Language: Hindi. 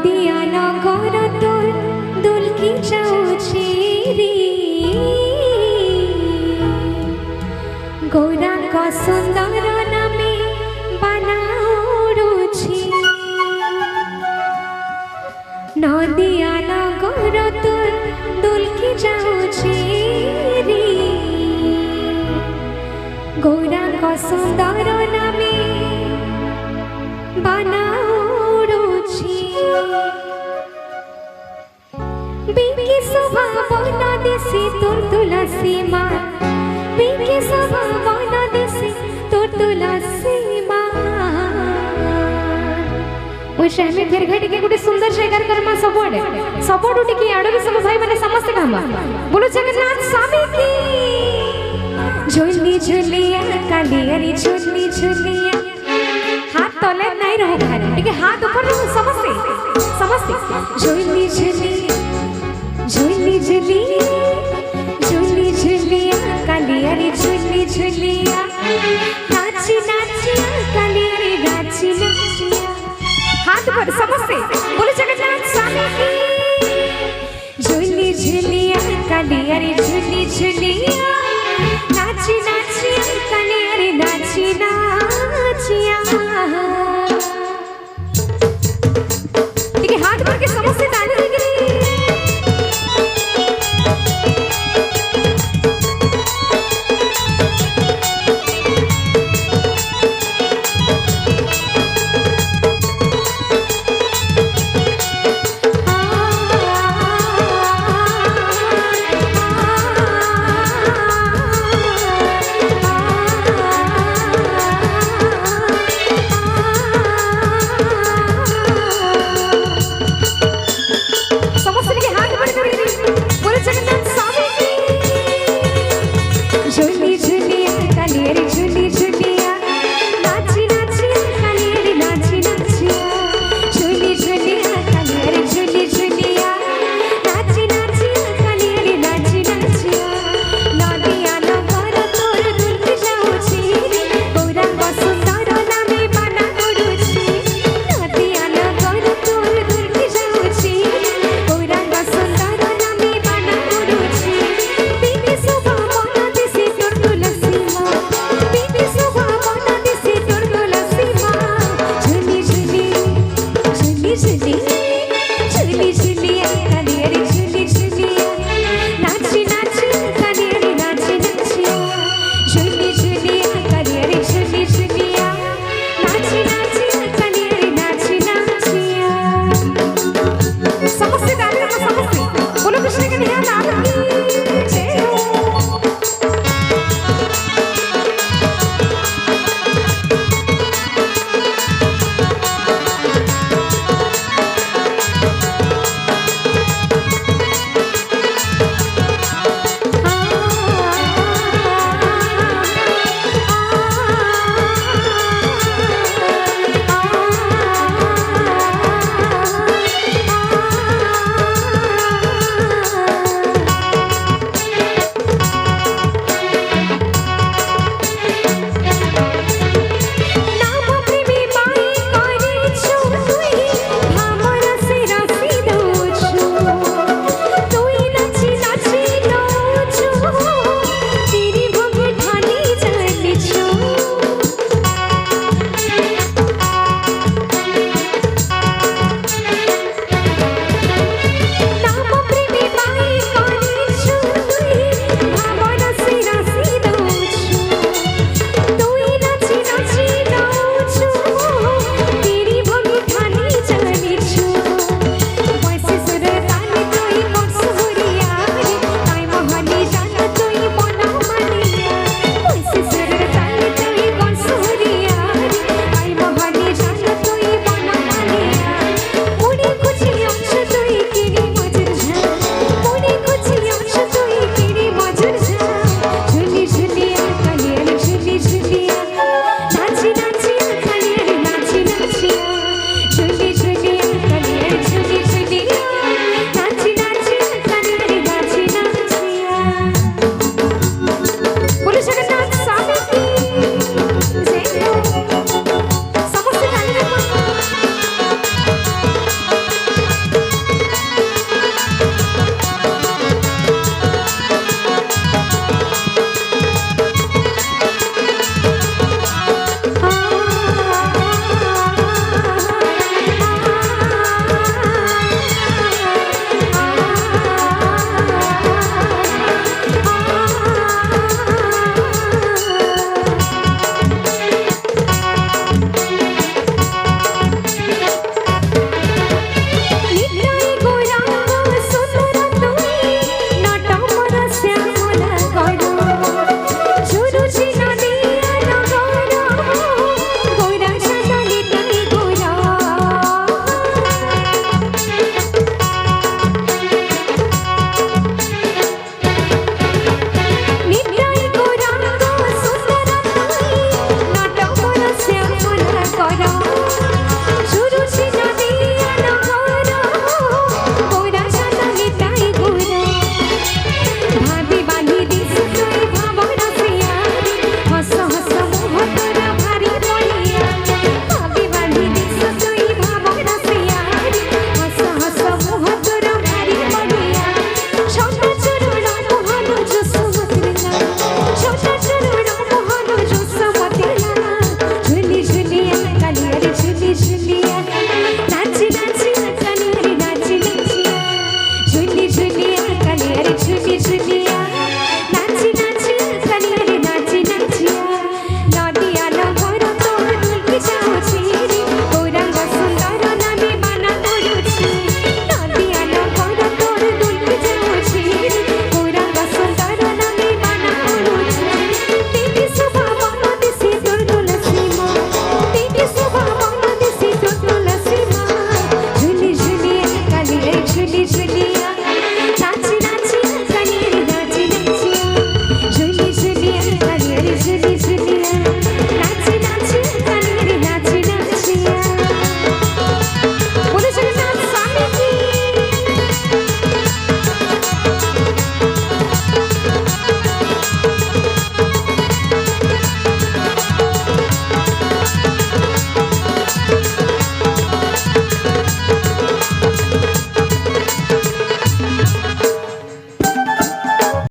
নদিয়া নগর তোর দুলকি যাଉଛି রে গৌরাঙ্গ সুন্দর নামে বানাউড়ুছি নদিয়া নগর তোর দুলকি যাଉଛି রে গৌরাঙ্গ সুন্দর নামে বানাউড়ুছি বিকি শোভা বনা দেশে তোর তুলসী মা বিকি শোভা বনা দেশে তোর तुलसी ওই টাইমে ফের ঘাটি কে গুটি সুন্দর জায়গার কর্মা সবড় উঠি কি আড়ো সব ভাই মানে সমস্ত কামা বলো জগন্নাথ স্বামী কি ঝুলি ঝুলিয়া কালিয়ারি ঝুলি ঝুলিয়া हाथ तले नहीं रहो खाली ठीक है हाथ ऊपर रहो समझते समझते झूली झूली झूली झूली झूली झूलिया कालियारी झूली झूलिया नाची नाचिया कालियारी नाची नाचिया हाथ ऊपर समझते बोले जगन्नाथ स्वामी की झूली झूलिया कालियारी झूली झूलिया नाची नाचिया कालियारी नाची नाचिया ठीक है हाथ भर के समोसे डालने के लिए समस्या डालने का समस्या बोलो कृष्ण के ध्यान